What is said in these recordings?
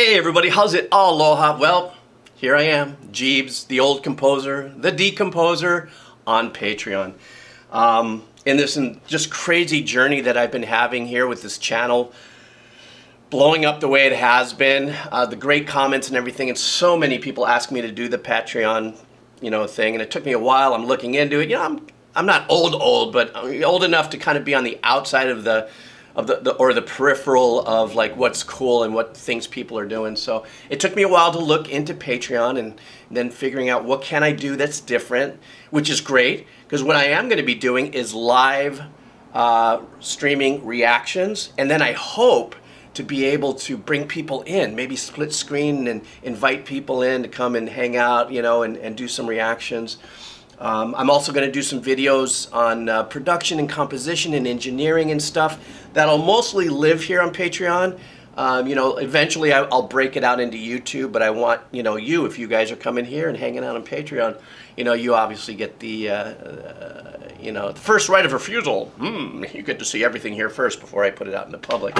Hey everybody, how's it? Aloha. Well, here I am, Geebz, the old composer, the decomposer on Patreon. In this just crazy journey that I've been having here with this channel, blowing up the way it has been, the great comments and everything, and so many people ask me to do the Patreon, thing, and it took me a while. I'm looking into it. I'm not old, but I'm old enough to kind of be on the outside of the peripheral of like what's cool and what things people are doing. So it took me a while to look into Patreon and then figuring out what can I do that's different, which is great because what I am going to be doing is live streaming reactions, and then I hope to be able to bring people in, maybe split screen and invite people in to come and hang out, and do some reactions. I'm also going to do some videos on production and composition and engineering and stuff that'll mostly live here on Patreon. Eventually I'll break it out into YouTube, but I want, you, if you guys are coming here and hanging out on Patreon, you obviously get the, the first right of refusal. You get to see everything here first before I put it out in the public.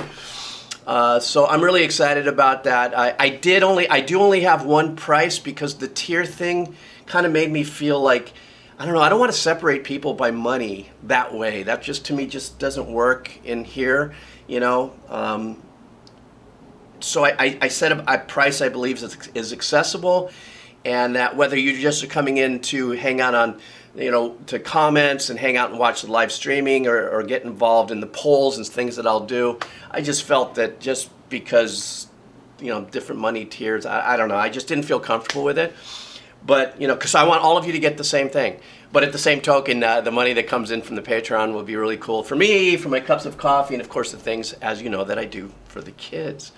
So I'm really excited about that. I do only have one price because the tier thing kind of made me feel like, I don't know, I don't want to separate people by money that way. That just, to me, just doesn't work in here, So I set a price I believe is accessible, and that whether you just are coming in to hang out on, to comments and hang out and watch the live streaming or get involved in the polls and things that I'll do, I just felt that just because, different money tiers, I don't know, I just didn't feel comfortable with it. But, because I want all of you to get the same thing. But at the same token, the money that comes in from the Patreon will be really cool for me, for my cups of coffee, and of course the things, as you know, that I do for the kids.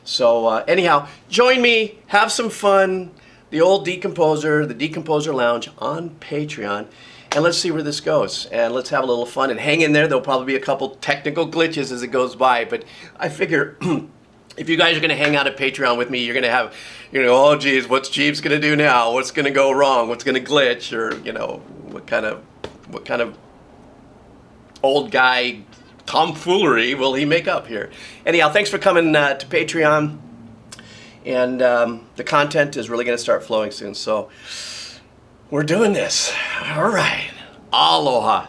So anyhow, join me, have some fun, the old decomposer, the Decomposer Lounge on Patreon, and let's see where this goes. And let's have a little fun and hang in there. There'll probably be a couple technical glitches as it goes by, but I figure if you guys are going to hang out at Patreon with me, you're going to have, oh geez, what's Geebz going to do now? What's going to go wrong? What's going to glitch? Or, what kind of old guy tomfoolery will he make up here? Anyhow, thanks for coming to Patreon. And the content is really going to start flowing soon. So we're doing this. All right. Aloha.